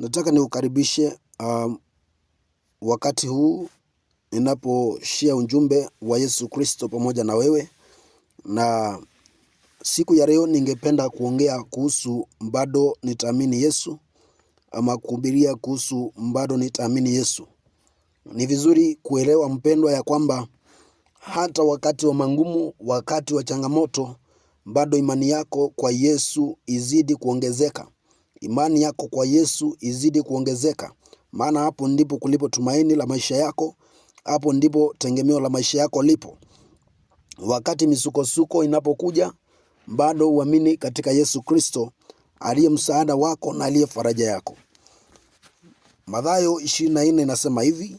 Nataka niukaribishe wakati huu ninaposhare ujumbe wa Yesu Kristo pamoja na wewe. Na siku ya leo ningependa kuongea kuhusu bado nitaamini Yesu, ama kuhubiria kuhusu bado nitaamini Yesu. Ni vizuri kuelewa mpendwa ya kwamba hata wakati wa magumu, wakati wa changamoto, bado imani yako kwa Yesu izidi kuongezeka. Imani yako kwa Yesu izidi kuongezeka. Maana hapo ndipo kulipo tumaini la maisha yako. Hapo ndipo tegemeo la maisha yako lipo. Wakati misukosuko inapokuja, bado uamini katika Yesu Kristo, aliye msaada wako na aliye faraja yako. Mathayo 24 inasema hivi: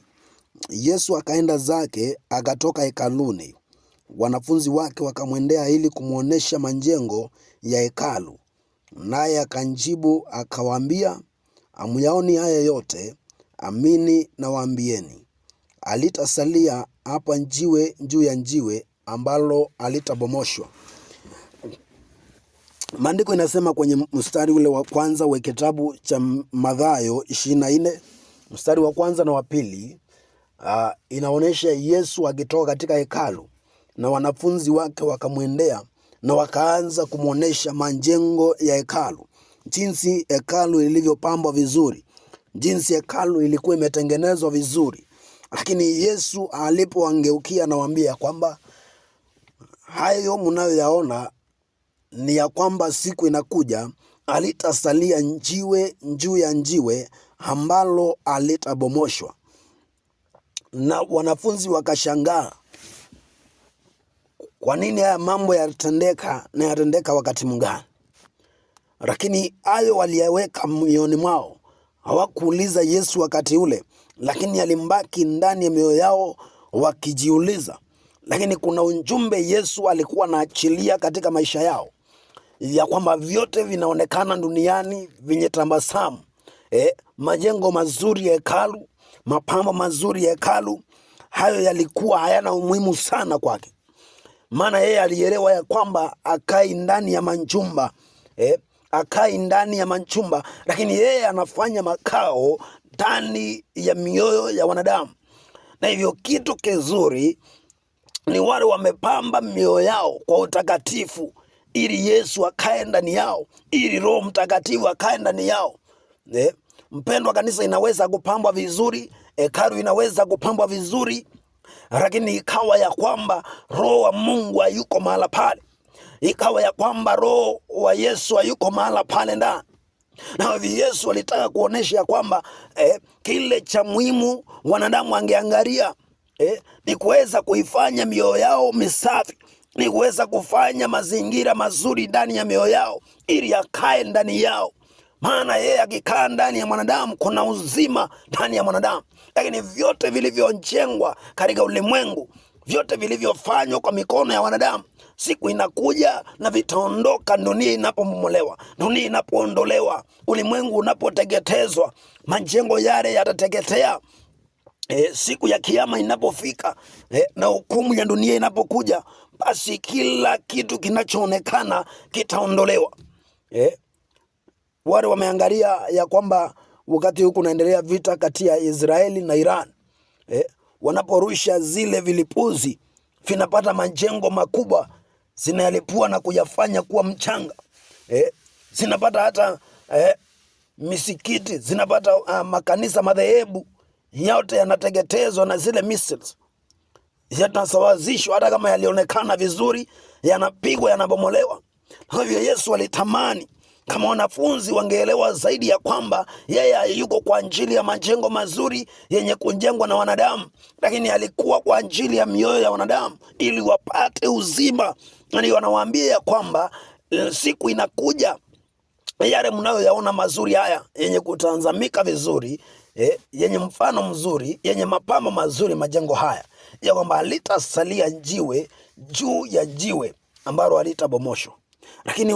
Yesu akaenda zake, akatoka hekaluni. Wanafunzi wake wakamwendea ili kumuonesha majengo ya hekalu. Naye akamjibu akawaambia, hamyaoni haya yote? Amini nawaambieni, halitasalia hapa jiwe juu ya jiwe ambalo halitabomoshwa. Maandiko inasema kwenye mstari ule wa kwanza wa kitabu cha Mathayo 24, mstari wa kwanza na wa pili, inaonesha Yesu akitoka katika hekalu na wanafunzi wake wakamwendea na wakaanza kumuonesha majengo ya hekalu, jinsi hekalu lilivyopambwa vizuri, jinsi hekalu ilikuwa imetengenezwa vizuri. Lakini Yesu alipoangeukia anawaambia kwamba hayo mnayoyaona ni ya kwamba siku inakuja halitasalia jiwe juu ya jiwe ambalo halitabomoshwa. Na wanafunzi wakashangaa, kwa nini haya mambo yatendeka na yatendeka wakati mgani? Lakini hayo waliyaweka mioyoni mwao. Hawakuuliza Yesu wakati ule, lakini alimbaki ndani ya mioyo yao wakijiuliza. Lakini kuna ujumbe Yesu alikuwa anaachilia katika maisha yao, ya kwamba vyote vinaonekana duniani vyenye tabasamu. Majengo mazuri ya hekalu, mapambo mazuri ya hekalu, hayo yalikuwa hayana umuhimu sana kwake. Maana yeye alielewa ya kwamba akai ndani ya majumba, akai ndani ya majumba, lakini yeye anafanya makao ndani ya mioyo ya wanadamu. Na hivyo kitu kizuri ni wale wamepamba mioyo yao kwa utakatifu, ili Yesu akae ndani yao, ili Roho Mtakatifu akae ndani yao. Mpendwa, kanisa inaweza kupambwa vizuri, hekalu inaweza kupambwa vizuri, lakini ikawa ya kwamba Roho wa Mungu hayuko mahala pale, ikawa ya kwamba Roho wa Yesu hayuko mahala pale ndani. Na hivi Yesu alitaka kuonesha ya kwamba kile cha muhimu wanadamu angeangalia ni kuweza kuifanya mioyo yao misafi, ni kuweza kufanya mazingira mazuri ndani ya mioyo yao ili akae ndani yao. Maana yeye akikaa ndani ya mwanadamu kuna uzima ndani ya mwanadamu. Lakini vyote vilivyojengwa katika ulimwengu, vyote vilivyofanywa kwa mikono ya wanadamu, siku inakuja na vitaondoka. Dunia inapomomolewa, dunia inapoondolewa, ulimwengu unapoteketezwa, majengo yale yatateketea. Siku ya kiyama inapofika, na hukumu ya dunia inapokuja, basi kila kitu kinachoonekana kitaondolewa. Wale wameangalia ya kwamba wakati huu kunaendelea vita kati ya Israeli na Iran, wanaporusha zile vilipuzi vinapata majengo makubwa, zinayalipua na kuyafanya kuwa mchanga. Zinapata hata misikiti, zinapata makanisa, madhehebu yote yanateketezwa na zile missiles. Yatasawazishwa, hata kama yalionekana vizuri yanapigwa, yanabomolewa. Hivyo Yesu alitamani kama wanafunzi wangeelewa zaidi ya kwamba yeye yuko kwa ajili ya majengo mazuri yenye kujengwa na wanadamu, lakini alikuwa kwa ajili ya mioyo ya wanadamu ili wapate uzima. Na wanawaambia ya kwamba siku inakuja, yale mnayoyaona mazuri haya yenye kutazamika vizuri, yenye mfano mzuri, yenye mapambo mazuri, majengo haya, ya kwamba halitasalia jiwe juu ya jiwe ambalo halitabomoshwa. Lakini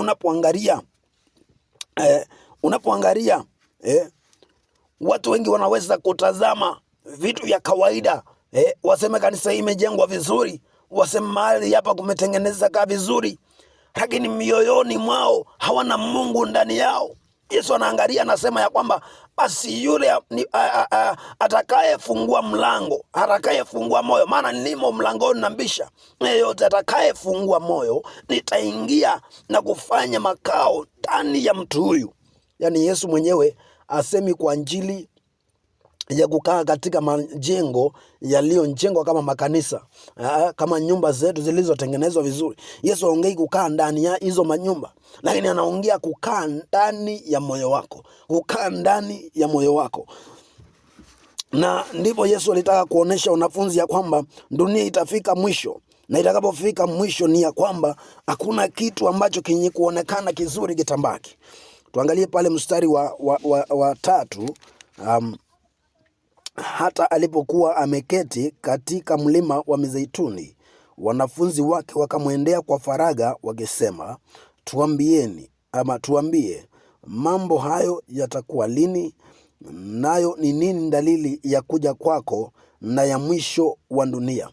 unapoangalia watu wengi wanaweza kutazama vitu vya kawaida, waseme kanisa hii imejengwa vizuri, waseme mahali hapa kumetengeneza vizuri, lakini mioyoni mwao hawana Mungu ndani yao. Yesu anaangalia, anasema ya kwamba basi yule atakayefungua mlango, atakayefungua moyo, maana nimo mlangoni nabisha, yeyote atakayefungua moyo nitaingia na kufanya makao ndani ya mtu huyu. Yaani Yesu mwenyewe asemi kwa Injili ya kukaa katika majengo yaliyojengwa kama makanisa, kama nyumba zetu zilizotengenezwa vizuri. Yesu aongei kukaa ndani ya hizo manyumba, lakini anaongea kukaa ndani ya moyo wako, kukaa ndani ya moyo wako. Na ndipo Yesu alitaka kuonesha wanafunzi ya kwamba dunia itafika mwisho, na itakapofika mwisho ni ya kwamba hakuna kitu ambacho kinye kuonekana kizuri kitambaki. Tuangalie pale mstari wa 3. Hata alipokuwa ameketi katika mlima wa Mizeituni, wanafunzi wake wakamwendea kwa faraga wakisema, tuambie mambo hayo yatakuwa lini? Nayo ni nini dalili ya kuja kwako na ya mwisho wa dunia?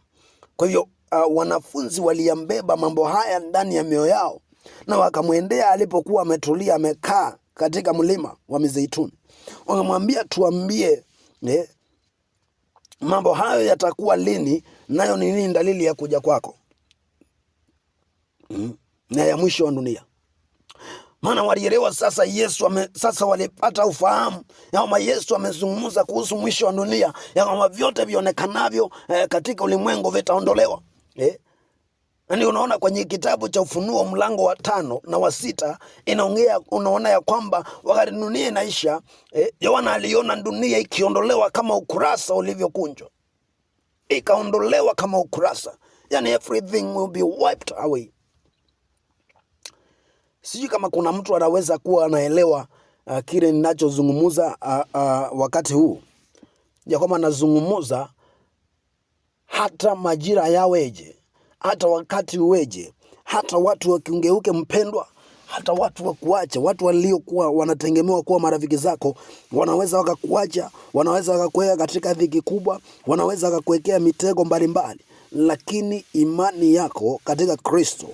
Kwa hivyo wanafunzi waliambeba mambo haya ndani ya mioyo yao, na wakamwendea alipokuwa ametulia, amekaa katika mlima wa Mizeituni, wakamwambia, tuambie mambo hayo yatakuwa lini, nayo ni nini dalili ya kuja kwako na ya mwisho wa dunia? Maana walielewa sasa sasa walipata ufahamu ya kwamba Yesu amezungumza kuhusu mwisho wa dunia, ya kwamba vyote vionekanavyo katika ulimwengu vitaondolewa. Yaani unaona kwenye kitabu cha Ufunuo mlango wa 5 na wa 6 inaongea, unaona ya kwamba wakati dunia inaisha, Yohana aliona dunia ikiondolewa kama ukurasa ulivyokunjwa, ikaondolewa kama ukurasa, yani everything will be wiped away. Sijui kama kuna mtu anaweza kuwa anaelewa kile ninachozungumza wakati huu, ya kwamba nazungumza hata majira yaweje, hata wakati uweje, hata watu wakingeuke mpendwa, hata watu wakuacha, watu waliokuwa wanategemewa kuwa marafiki zako, wanaweza wakakuacha, wanaweza wakakuweka katika dhiki kubwa, wanaweza wakakuwekea mitego mbalimbali, lakini imani yako katika Kristo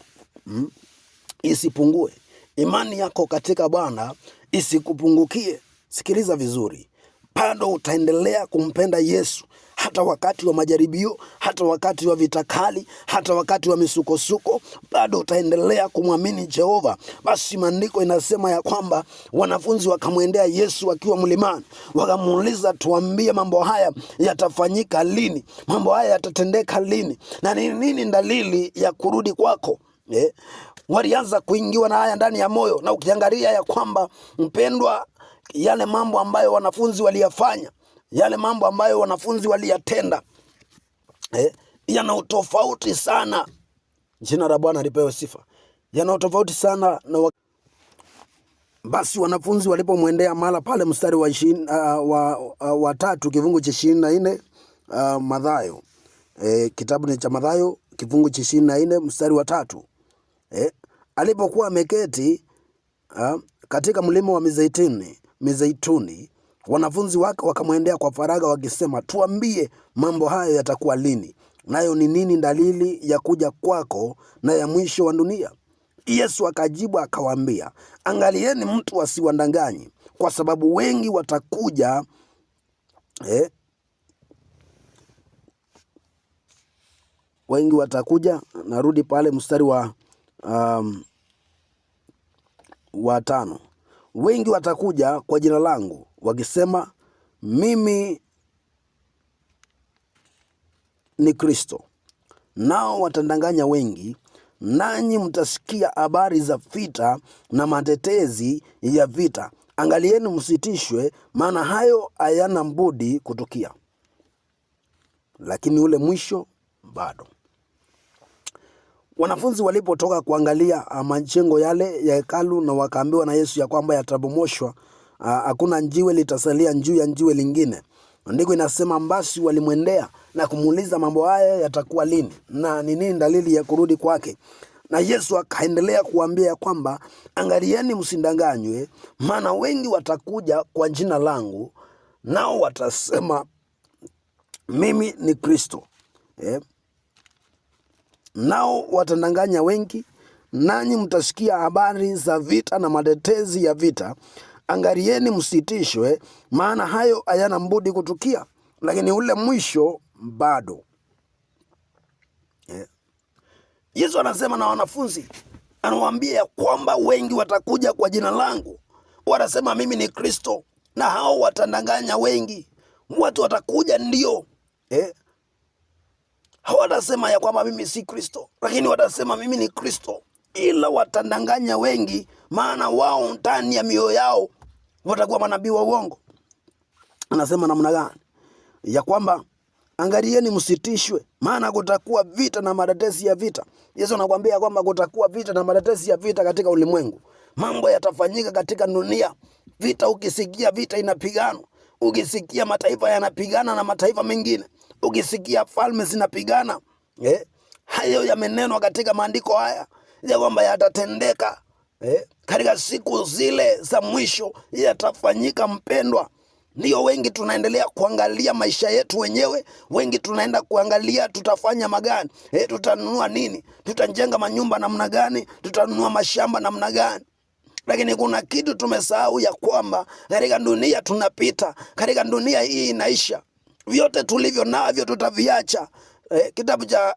isipungue. Imani yako katika Bwana isikupungukie. Sikiliza vizuri, bado utaendelea kumpenda Yesu hata wakati wa majaribio, hata wakati wa vita kali, hata wakati wa misukosuko, bado utaendelea kumwamini Jehova. Basi maandiko inasema ya kwamba wanafunzi wakamwendea Yesu wakiwa mlimani, wakamuuliza, tuambie mambo haya yatafanyika lini? Mambo haya yatatendeka lini? Na ni nini dalili ya kurudi kwako? Walianza kuingiwa na haya ndani ya moyo, na ukiangalia ya kwamba mpendwa, yale mambo ambayo wanafunzi waliyafanya, yale mambo ambayo wanafunzi waliyatenda, yana utofauti sana. Jina la Bwana lipewe sifa. Yana utofauti sana na basi wanafunzi walipomwendea mara pale, mstari wa 3 kifungu cha 24, Mathayo, kitabu ni cha Mathayo kifungu cha 24 mstari wa 3. Alipokuwa ameketi katika mlima wa Mizeituni, wanafunzi wake wakamwendea kwa faraga wakisema, tuambie mambo hayo yatakuwa lini? Nayo ni nini dalili ya kuja kwako na ya mwisho wa dunia? Yesu akajibu akawaambia, angalieni mtu asiwadanganye, kwa sababu wengi watakuja wengi watakuja. Narudi pale mstari wa 5. Wengi watakuja kwa jina langu wakisema, mimi ni Kristo, nao watadanganya wengi. Nanyi mtasikia habari za vita na matetezi ya vita. Angalieni msitishwe, maana hayo hayana budi kutukia, lakini ule mwisho bado. Wanafunzi walipotoka kuangalia majengo yale ya hekalu, na wakaambiwa na Yesu ya kwamba yatabomoshwa, hakuna jiwe litasalia juu ya jiwe lingine, ndiko inasema basi walimwendea na kumuuliza mambo haya yatakuwa lini na ni nini dalili ya kurudi kwake. Na Yesu akaendelea kuambia ya kwamba angalieni msindanganywe, maana wengi watakuja kwa jina langu, nao watasema mimi ni Kristo. Nao watadanganya wengi. Nanyi mtasikia habari za vita na matetezi ya vita. angalieni msitishwe, maana hayo hayana budi kutukia, lakini ule mwisho bado. Yesu anasema na wanafunzi, anawaambia kwamba wengi watakuja kwa jina langu, watasema mimi ni Kristo, na hao watadanganya wengi. Watu watakuja ndio, hawatasema ya kwamba mimi si Kristo, lakini watasema mimi ni Kristo, ila watadanganya wengi, maana wao ndani ya mioyo yao watakuwa manabii wa uongo. Anasema namna gani? Ya kwamba angalieni msitishwe, maana kutakuwa vita na matetesi ya vita. Yesu anakuambia kwamba kutakuwa vita na matetesi ya vita katika ulimwengu. Mambo yatafanyika katika dunia. Vita, ukisikia vita inapigana, ukisikia mataifa yanapigana na mataifa mengine, ukisikia falme zinapigana, hayo yamenenwa katika maandiko haya ya kwamba yatatendeka katika siku zile za mwisho, yatafanyika mpendwa. Ndio wengi tunaendelea kuangalia maisha yetu wenyewe, wengi tunaenda kuangalia tutafanya magani, tutanunua nini, tutajenga manyumba namna gani, tutanunua mashamba namna gani. Lakini kuna kitu tumesahau, ya kwamba katika dunia tunapita, katika dunia hii inaisha. Vyote tulivyo navyo tutaviacha. Kitabu cha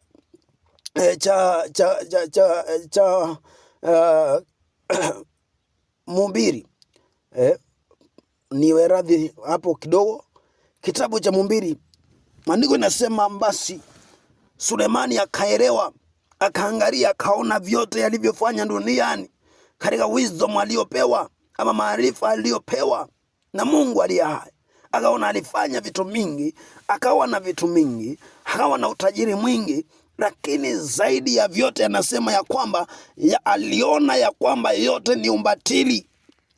Mhubiri, niwe radhi hapo kidogo. Kitabu cha Mhubiri, maandiko inasema basi Sulemani akaelewa, akaangalia, akaona vyote yalivyofanya duniani katika wisdom aliyopewa, ama maarifa aliyopewa na Mungu aliye hai. Akaona alifanya vitu mingi, akawa na vitu mingi, akawa na utajiri mwingi, lakini zaidi ya vyote anasema ya kwamba aliona ya kwamba yote ni umbatili.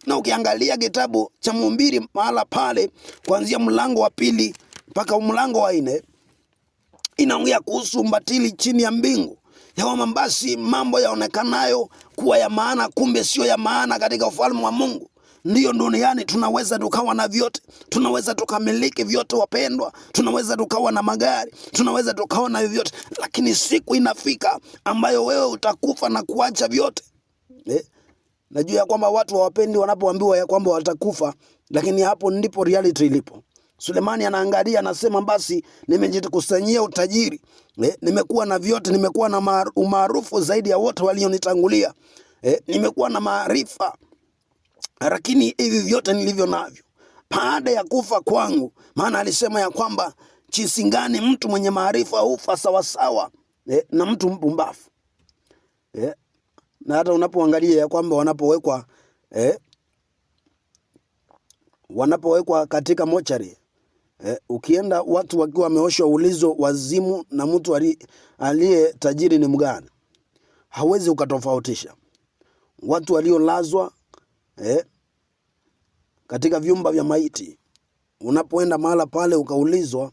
Na ukiangalia kitabu cha Mhubiri mahala pale, kuanzia mlango wa 2 mpaka mlango wa 4, inaongea kuhusu umbatili chini ya mbingu, ya kwamba basi mambo yaonekanayo kuwa ya maana, kumbe sio ya maana katika ufalme wa Mungu. Ndiyo, duniani tunaweza tukawa na vyote, tunaweza tukamiliki vyote wapendwa, tunaweza tukawa na magari, tunaweza tukawa na vyote, lakini siku inafika ambayo wewe utakufa na kuacha vyote. Najua ya kwamba watu hawapendi wanapoambiwa ya kwamba watakufa, lakini hapo ndipo reality ilipo. Sulemani anaangalia, anasema basi nimejikusanyia utajiri, nimekuwa na vyote, nimekuwa na umaarufu zaidi ya wote walionitangulia, nimekuwa na maarifa, lakini hivi vyote nilivyo navyo baada ya kufa kwangu. Maana alisema ya kwamba jinsi gani mtu mwenye maarifa hufa sawasawa na mtu mpumbavu. Na hata unapoangalia ya kwamba wanapowekwa katika mochari, ukienda watu wakiwa wameoshwa ulizo wazimu na mtu aliye tajiri ni mgani, hawezi ukatofautisha. Watu waliolazwa katika vyumba vya maiti, unapoenda mahala pale ukaulizwa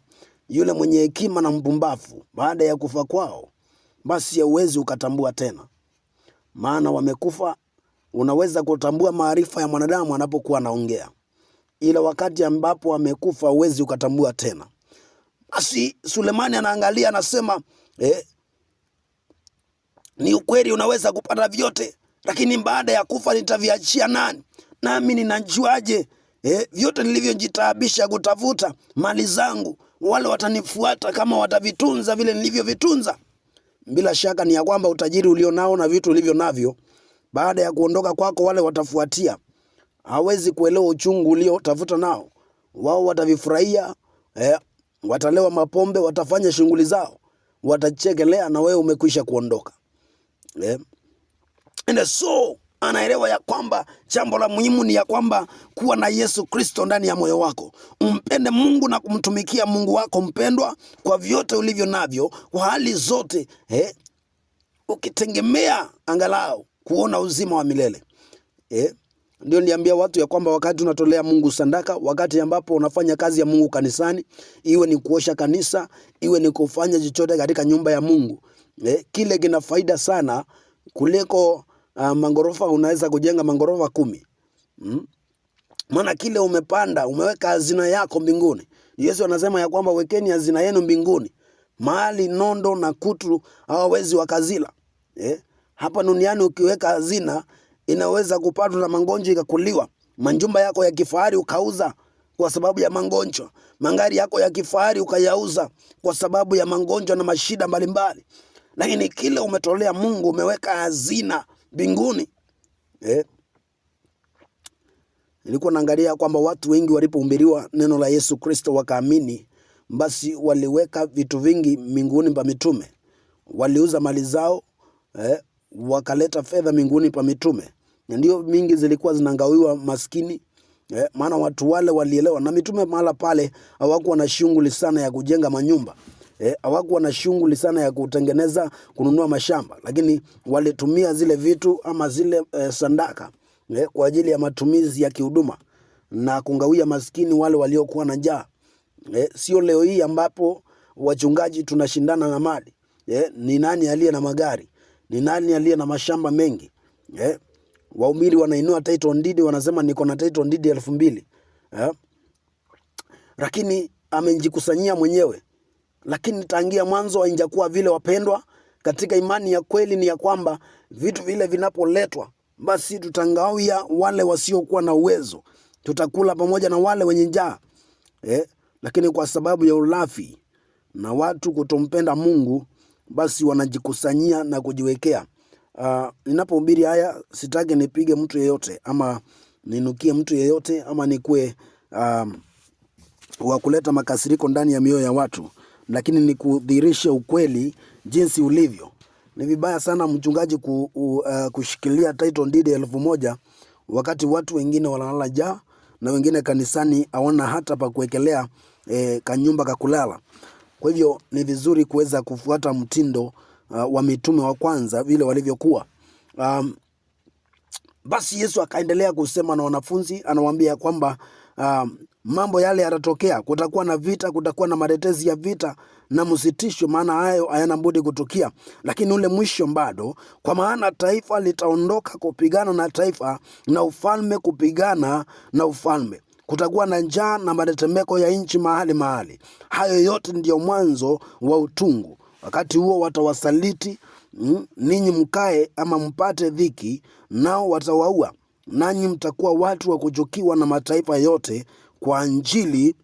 yule mwenye hekima na mpumbavu baada ya kufa kwao, basi hauwezi ukatambua tena, maana wamekufa. Unaweza kutambua maarifa ya mwanadamu anapokuwa anaongea, ila wakati ambapo amekufa hauwezi ukatambua tena. Basi Sulemani anaangalia, anasema ni ukweli, unaweza kupata vyote, lakini baada ya kufa nitaviachia nani? Nami ninajuaje vyote nilivyojitaabisha kutafuta mali zangu, wale watanifuata kama watavitunza vile nilivyovitunza? Bila shaka ni ya kwamba utajiri ulio nao na vitu ulivyo navyo, baada ya kuondoka kwako wale watafuatia. Hawezi kuelewa uchungu uliotafuta nao. Wao watavifurahia, watalewa mapombe, watafanya shughuli zao, watachekelea, na wewe umekwisha kuondoka. And so anaelewa ya kwamba jambo la muhimu ni ya kwamba kuwa na Yesu Kristo ndani ya moyo wako. Umpende Mungu na kumtumikia Mungu wako mpendwa kwa vyote ulivyo navyo, kwa hali zote, ukitegemea angalau kuona uzima wa milele. Ndio niambia watu ya kwamba wakati unatolea Mungu sadaka, wakati ambapo unafanya kazi ya Mungu kanisani, iwe ni kuosha kanisa, iwe ni kufanya chochote katika nyumba ya Mungu, kile kina faida sana kuliko mangorofa. Unaweza kujenga mangorofa 10. Maana kile umepanda, umeweka hazina yako mbinguni. Yesu anasema ya kwamba wekeni hazina yenu mbinguni, mahali nondo na kutu hawawezi wakazila. Hapa duniani ukiweka hazina inaweza kupatwa na magonjwa ikakuliwa. Majumba yako ya kifahari ukauza kwa sababu ya magonjwa. Magari yako ya kifahari ukayauza kwa sababu ya magonjwa na mashida mbalimbali. Lakini kile umetolea Mungu, umeweka hazina mbinguni. Nilikuwa naangalia kwamba watu wengi walipohubiriwa neno la Yesu Kristo wakaamini, basi waliweka vitu vingi mbinguni pa mitume. Waliuza mali zao, wakaleta fedha mbinguni pa mitume. Ndio mingi zilikuwa zinangawiwa maskini. Maana watu wale walielewa, na mitume mahala pale hawakuwa na shughuli sana ya kujenga manyumba. Hawakuwa na shughuli sana ya kutengeneza, kununua mashamba, lakini walitumia zile vitu ama zile sandaka kwa ajili ya matumizi ya kihuduma na kungawia maskini wale waliokuwa na njaa. Sio leo hii ambapo wachungaji tunashindana na mali. Ni nani aliye na magari? Ni nani aliye na mashamba mengi? Wahubiri wanainua title deed, wanasema niko na title deed 2,000. Lakini amejikusanyia mwenyewe. Lakini tangia mwanzo haijakuwa vile, wapendwa. Katika imani ya kweli ni ya kwamba vitu vile vinapoletwa, basi tutangawia wale wasiokuwa na uwezo. Tutakula pamoja na wale wenye njaa. Lakini kwa sababu ya ulafi na watu kutompenda Mungu, basi wanajikusanyia na kujiwekea. Ninapohubiri haya sitaki nipige mtu yeyote ama ninukie mtu yeyote ama nikue wa kuleta makasiriko ndani ya mioyo ya watu, lakini ni kudhihirisha ukweli jinsi ulivyo. Ni vibaya sana mchungaji kushikilia title deed 1,000 wakati watu wengine wanalala njaa na wengine kanisani hawana hata pa kuwekelea kanyumba kakulala. Kwa hivyo ni vizuri kuweza kufuata mtindo wa mitume wa kwanza vile walivyokuwa. Basi Yesu akaendelea kusema na wanafunzi, anawaambia kwamba mambo yale yatatokea. Kutakuwa na vita, kutakuwa na matetezi ya vita, na msitishwe, maana hayo hayana budi kutukia. Lakini ule mwisho bado, kwa maana taifa litaondoka kupigana na taifa, na ufalme kupigana na ufalme. Kutakuwa na njaa na matetemeko ya nchi mahali mahali. Hayo yote ndiyo mwanzo wa utungu. Wakati huo watawasaliti ninyi mkae ama mpate dhiki, nao watawaua. Nanyi mtakuwa watu wa kuchukiwa na mataifa yote kwa ajili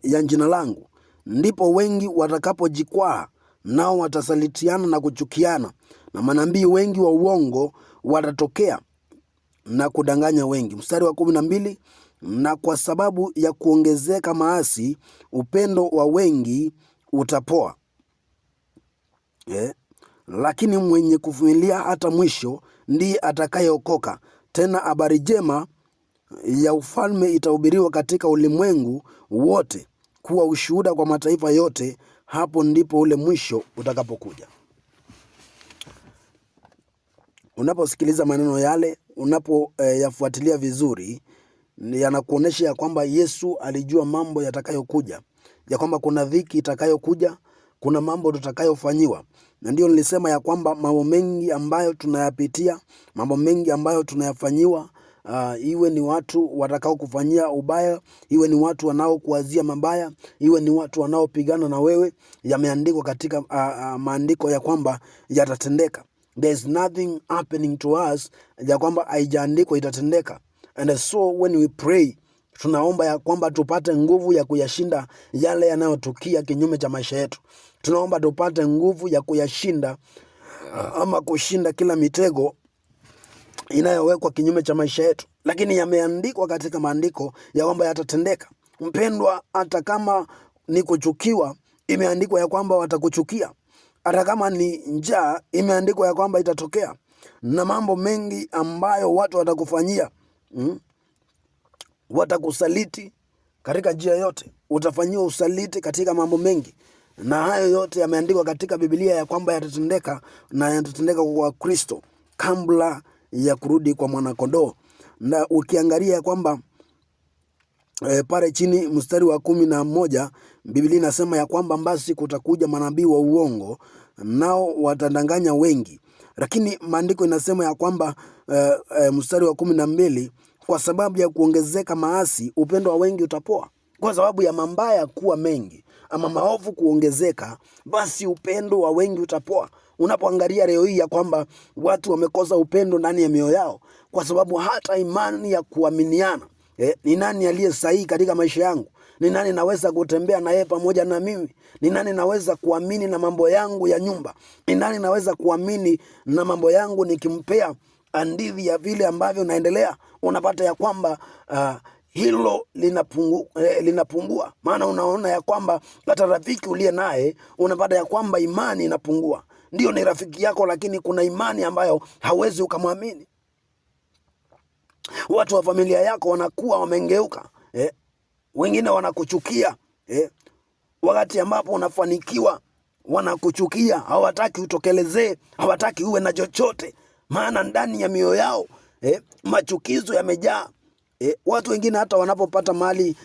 ya jina langu. Ndipo wengi watakapojikwaa, nao watasalitiana na kuchukiana, na manabii wengi wa uongo watatokea na kudanganya wengi. Mstari wa 12, na kwa sababu ya kuongezeka maasi, upendo wa wengi utapoa. Lakini mwenye kuvumilia hata mwisho ndiye atakayeokoka. Tena habari njema ya ufalme itahubiriwa katika ulimwengu wote kuwa ushuhuda kwa mataifa yote. Hapo ndipo ule mwisho utakapokuja. Unaposikiliza maneno yale, yafuatilia vizuri, yanakuonesha ya kwamba Yesu alijua mambo yatakayokuja, ya kwamba kuna dhiki itakayokuja, kuna mambo tutakayofanyiwa. Na ndio nilisema ya kwamba mambo mengi ambayo tunayapitia, mambo mengi ambayo tunayafanyiwa, iwe ni watu watakao kufanyia ubaya, iwe ni watu wanao kuazia mabaya, iwe ni watu wanao pigana na wewe, yameandikwa katika maandiko ya kwamba yatatendeka. There's nothing happening to us ya kwamba haijaandikwa itatendeka. And so when we pray, tunaomba ya kwamba tupate nguvu ya kuyashinda yale yanayotukia kinyume cha maisha yetu. Tunaomba tupate nguvu ya kuyashinda ama kushinda kila mitego inayowekwa kinyume cha maisha yetu. Lakini yameandikwa katika maandiko ya kwamba yatatendeka. Mpendwa, hata kama ni kuchukiwa, imeandikwa ya kwamba watakuchukia. Hata kama ni njaa, imeandikwa ya kwamba itatokea. Na mambo mengi ambayo watu watakufanyia, watakusaliti katika njia yote. Utafanyiwa usaliti katika mambo mengi. Na hayo yote yameandikwa katika Biblia ya kwamba yatatendeka, na yatatendeka kwa Kristo kabla ya kurudi kwa mwanakondoo. Na ukiangalia ya kwamba pale chini mstari wa 11, Biblia inasema ya kwamba basi kutakuja manabii wa uongo, nao watadanganya wengi. Lakini maandiko inasema ya kwamba mstari wa 12, kwa sababu ya kuongezeka maasi, upendo wa wengi utapoa. Kwa sababu ya mabaya kuwa mengi ama maovu kuongezeka, basi upendo wa wengi utapoa. Unapoangalia leo hii ya kwamba watu wamekosa upendo ndani ya mioyo yao, kwa sababu hata imani ya kuaminiana, ni nani aliye sahihi katika maisha yangu? Ni nani naweza kutembea na yeye pamoja na mimi? Ni nani naweza kuamini na mambo yangu ya nyumba? Ni nani naweza kuamini na mambo yangu nikimpea hadithi ya vile ambavyo naendelea? Unapata ya kwamba hilo linapungua. Maana unaona ya kwamba hata rafiki uliye naye unapata ya kwamba imani inapungua. Ndio ni rafiki yako, lakini kuna imani ambayo hawezi ukamwamini. Watu wa familia yako wanakuwa wamengeuka, wengine wanakuchukia, wakati ambapo unafanikiwa wanakuchukia, hawataki utokelezee, hawataki uwe na chochote, maana ndani ya mioyo yao machukizo yamejaa. Watu wengine hata wanapopata mali,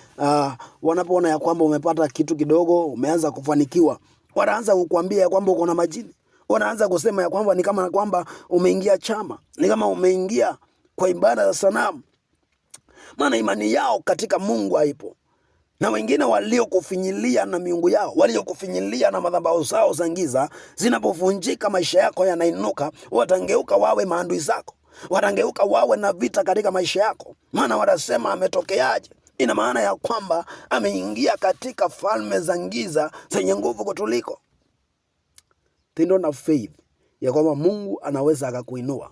wanapoona ya kwamba umepata kitu kidogo, umeanza kufanikiwa, wanaanza kukuambia ya kwamba uko na majini. Wanaanza kusema ya kwamba ni kama kwamba umeingia chama, ni kama umeingia kwa ibada za sanamu, maana imani yao katika Mungu haipo. Na wengine waliokufinyilia na miungu yao, waliokufinyilia na madhabahu zao za giza, zinapovunjika maisha yako yanainuka, watangeuka wawe maadui zako, watangeuka wawe na vita katika maisha yako, maana watasema ametokeaje? Ina maana ya kwamba ameingia katika falme za giza zenye nguvu kutuliko. They don't have faith ya kwamba Mungu anaweza akakuinua.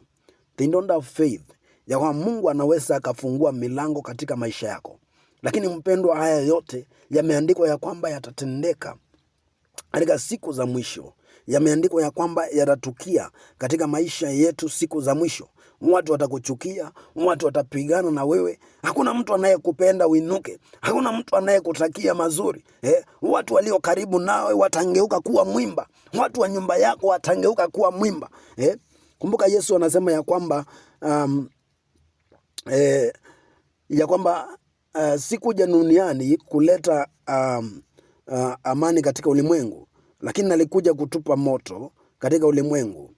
They don't have faith ya kwamba Mungu anaweza akafungua milango katika maisha yako. Lakini mpendwa, haya yote yameandikwa ya kwamba yatatendeka katika siku za mwisho. Yameandikwa ya kwamba yatatukia katika maisha yetu siku za mwisho. Watu watakuchukia, watu watapigana na wewe. Hakuna mtu anayekupenda uinuke, hakuna mtu anayekutakia mazuri. Watu walio karibu nawe watangeuka kuwa mwimba, watu wa nyumba yako watangeuka kuwa mwimba. Kumbuka Yesu anasema ya kwamba sikuja duniani kuleta amani katika ulimwengu, lakini alikuja kutupa moto katika ulimwengu.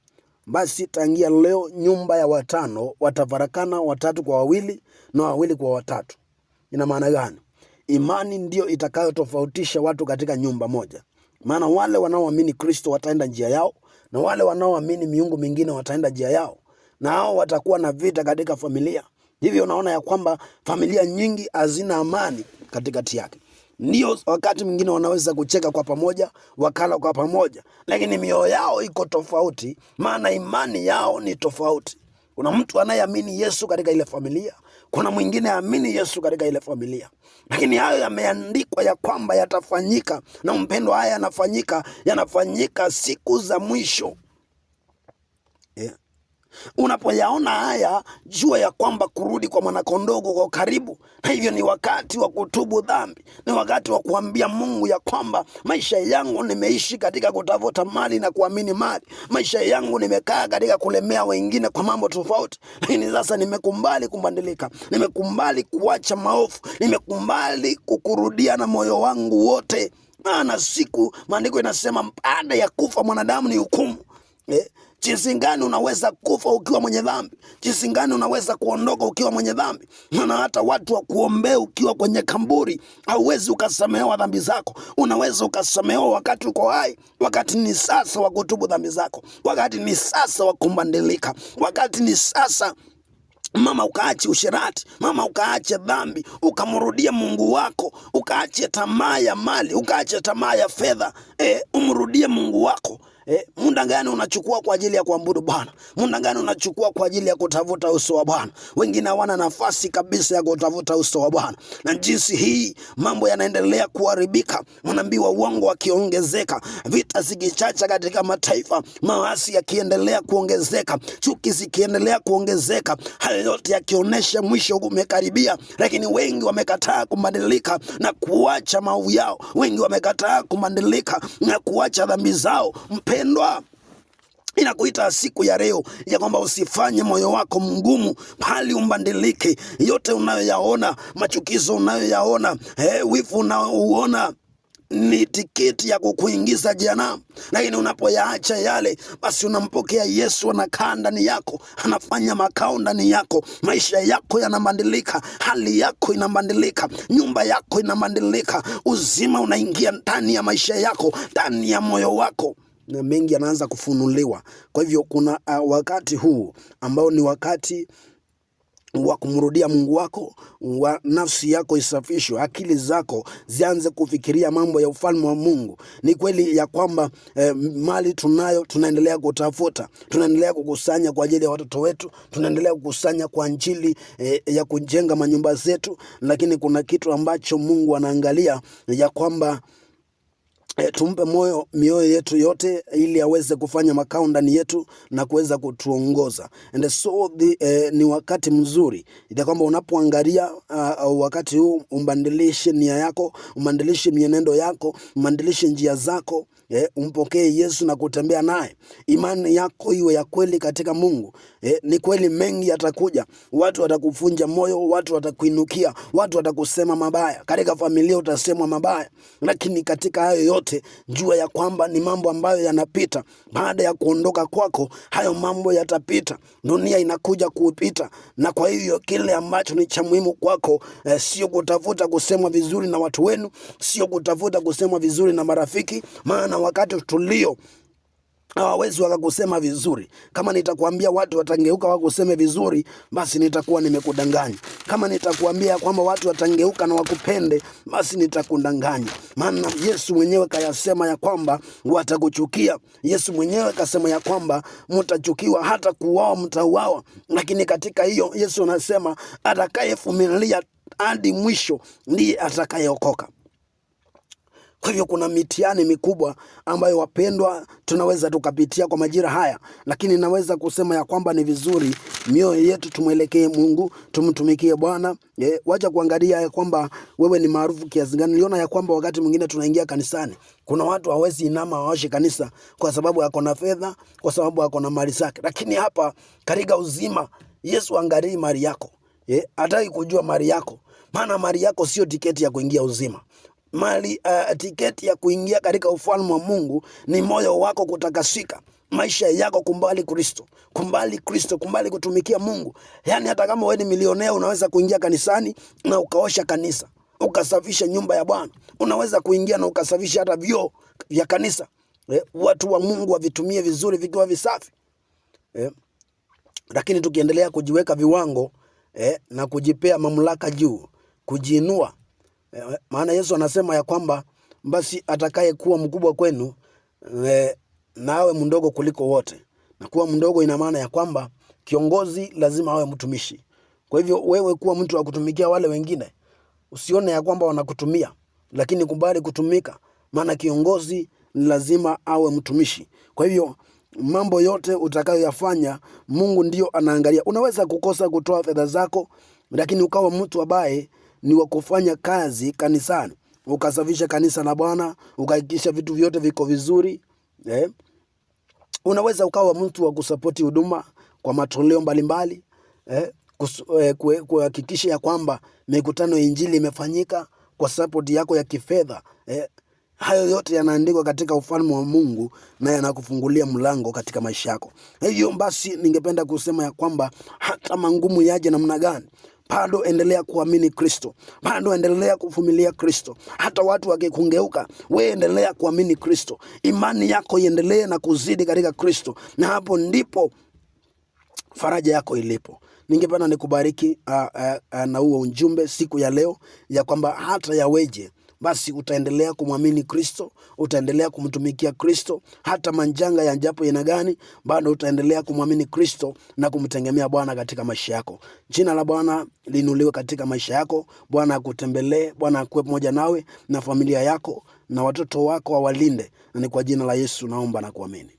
Basi tangia leo nyumba ya watano watafarakana, watatu kwa wawili na wawili kwa watatu. Ina maana gani? Imani ndio itakayotofautisha watu katika nyumba moja. Maana wale wanaoamini Kristo wataenda njia yao, na wale wanaoamini miungu mingine wataenda njia yao, na hao watakuwa na vita katika familia. Hivyo unaona ya kwamba familia nyingi hazina amani katikati yake. Ndio wakati mwingine wanaweza kucheka kwa pamoja, wakala kwa pamoja, lakini mioyo yao iko tofauti, maana imani yao ni tofauti. Kuna mtu anayeamini Yesu katika ile familia, kuna mwingine amini Yesu katika ile familia. Lakini hayo yameandikwa ya kwamba yatafanyika, na mpendo, haya yanafanyika siku za mwisho. Unapoyaona haya, jua ya kwamba kurudi kwa mwanakondoo kwa karibu, na hivyo ni wakati wa kutubu dhambi. Ni wakati wa kuambia Mungu ya kwamba maisha yangu nimeishi katika kutafuta mali na kuamini mali. Maisha yangu nimekaa katika kulemea wengine kwa mambo tofauti, lakini sasa nimekumbali kubadilika, nimekumbali kuacha maovu, nimekumbali kukurudia na moyo wangu wote. Maana siku maandiko inasema baada ya kufa mwanadamu ni hukumu. Jinsi gani unaweza kufa ukiwa mwenye dhambi? Jinsi gani unaweza kuondoka ukiwa mwenye dhambi? Maana hata watu wa kuombea ukiwa kwenye kaburi, hauwezi ukasamehewa dhambi zako. Unaweza ukasamehewa wakati uko hai. Wakati ni sasa wa kutubu dhambi zako, wakati ni sasa wa kubadilika, wakati ni sasa mama ukaache usherati, mama ukaache dhambi, ukamrudia Mungu wako, ukaache tamaa ya mali, ukaache tamaa ya fedha, umrudie Mungu wako. Muda gani unachukua kwa ajili ya kuabudu Bwana? Muda gani unachukua kwa ajili ya kutafuta uso wa Bwana? Wengine hawana nafasi kabisa ya kutafuta uso wa Bwana. Na jinsi hii mambo yanaendelea kuharibika, manabii wa uongo wakiongezeka, vita zikichacha katika mataifa, maasi yakiendelea kuongezeka, chuki zikiendelea kuongezeka, haya yote yakionyesha mwisho umekaribia. Lakini wengi wamekataa kubadilika na kuacha maovu yao. Wengi wamekataa kubadilika na kuacha dhambi zao. Mpendwa, inakuita siku ya leo ya kwamba usifanye moyo wako mgumu, bali umbadilike. Yote unayoyaona, machukizo unayoyaona, wivu unaouona, ni tiketi ya kukuingiza jehanamu. Lakini unapoyaacha yale, basi unampokea Yesu, anakaa ndani yako, anafanya makao ndani yako. Maisha yako yanabadilika, hali yako inabadilika, nyumba yako inabadilika, uzima unaingia ndani ya maisha yako, ndani ya moyo wako. mengi yanaanza kufunuliwa. Kwa hivyo kuna wakati huu ambao ni wakati wa kumrudia Mungu wako, wa nafsi yako isafishwe, akili zako zianze kufikiria mambo ya ufalme wa Mungu. Ni kweli ya kwamba mali tunayo, tunaendelea kutafuta, tunaendelea kukusanya kwa ajili ya watoto wetu, tunaendelea kukusanya kwa ajili ya kujenga manyumba zetu, lakini kuna kitu ambacho Mungu anaangalia ya kwamba tumpe mioyo yetu yote ili aweze kufanya makao ndani yetu na kuweza kutuongoza. And so ni wakati mzuri ili kwamba unapoangalia wakati huu umbadilishe nia yako, umbadilishe mienendo yako, umbadilishe njia zako, umpokee Yesu na kutembea naye. Imani yako iwe ya kweli katika Mungu. Ni kweli mengi yatakuja, watu watakufunja moyo, watu watakuinukia, watu watakusema mabaya, katika familia utasemwa mabaya, lakini katika hayo yote jua ya kwamba ni mambo ambayo yanapita. Baada ya kuondoka kwako, hayo mambo yatapita. Dunia inakuja kupita, na kwa hivyo kile ambacho ni cha muhimu kwako sio kutafuta kusemwa vizuri na watu wenu, sio kutafuta kusemwa vizuri na marafiki, maana wakati tulio hawawezi wakakusema vizuri. Kama nitakwambia watu watangeuka wakuseme vizuri, basi nitakuwa nimekudanganya. Kama nitakwambia kwamba watu watangeuka na wakupende, basi nitakudanganya. Maana Yesu mwenyewe kayasema ya kwamba watakuchukia. Yesu mwenyewe kasema ya kwamba mtachukiwa, hata kuuawa mtauawa. Lakini katika hiyo Yesu anasema atakayevumilia hadi mwisho ndiye atakayeokoka. Kwa hivyo kuna mitihani mikubwa ambayo wapendwa tunaweza tukapitia kwa majira haya, lakini naweza kusema ya kwamba ni vizuri mioyo yetu tumwelekee Mungu, tumtumikie Bwana. Wacha kuangalia ya kwamba wewe ni maarufu kiasi gani. Niliona ya kwamba wakati mwingine tunaingia kanisani, kuna watu hawezi inama waoshe kanisa kwa sababu yako na fedha, kwa sababu yako na mali zake. Lakini hapa katika uzima Yesu angalii mali yako. Hataki kujua mali yako, maana mali yako sio tiketi ya kuingia uzima. Tiketi ya kuingia katika ufalme wa Mungu ni moyo wako kutakasika, maisha yako kumbali Kristo, kumbali kutumikia Mungu. Yani hata kama wewe ni milionea, unaweza kuingia kanisani na ukaosha kanisa, ukasafisha nyumba ya Bwana. Unaweza kuingia na ukasafisha hata vyoo vya kanisa. Watu wa Mungu wavitumie vizuri vikiwa visafi. Lakini tukiendelea kujiweka viwango na kujipea mamlaka juu, kujiinua, maana Yesu anasema ya kwamba basi atakaye kuwa mkubwa kwenu na awe mdogo kuliko wote. Na kuwa mdogo ina maana ya kwamba kiongozi lazima awe mtumishi. Kwa hivyo wewe kuwa mtu wa kutumikia wale wengine. Usione ya kwamba wanakutumia, lakini kubali kutumika, maana kiongozi lazima awe mtumishi. Kwa hivyo mambo yote utakayoyafanya Mungu ndio anaangalia. Unaweza kukosa kutoa fedha zako, lakini ukawa mtu ambaye ni wa kufanya kazi kanisani, ukasafisha kanisa la Bwana, ukahakikisha vitu vyote viko vizuri. Unaweza ukawa mtu wa kusapoti huduma kwa matoleo mbalimbali, kuhakikisha ya kwamba mikutano ya Injili imefanyika kwa support yako ya kifedha. Hayo yote yanaandikwa katika ufalme wa Mungu na yanakufungulia mlango katika maisha yako. Hivyo basi ningependa kusema ya kwamba hata mangumu yaje namna gani, bado endelea kuamini Kristo, bado endelea kuvumilia Kristo. Hata watu wakikungeuka, wewe endelea kuamini Kristo. Imani yako iendelee na kuzidi katika Kristo, na hapo ndipo faraja yako ilipo. Ningependa nikubariki na huo ujumbe siku ya leo ya kwamba hata yaweje, basi utaendelea kumwamini Kristo, utaendelea kumtumikia Kristo. Hata manjanga ya japo yana gani, bado utaendelea kumwamini Kristo na kumtegemea Bwana katika maisha yako. Jina la Bwana liinuliwe katika maisha yako. Bwana akutembelee, Bwana akuwe pamoja nawe na familia yako, na watoto wako awalinde. Na ni kwa jina la Yesu naomba na kuamini.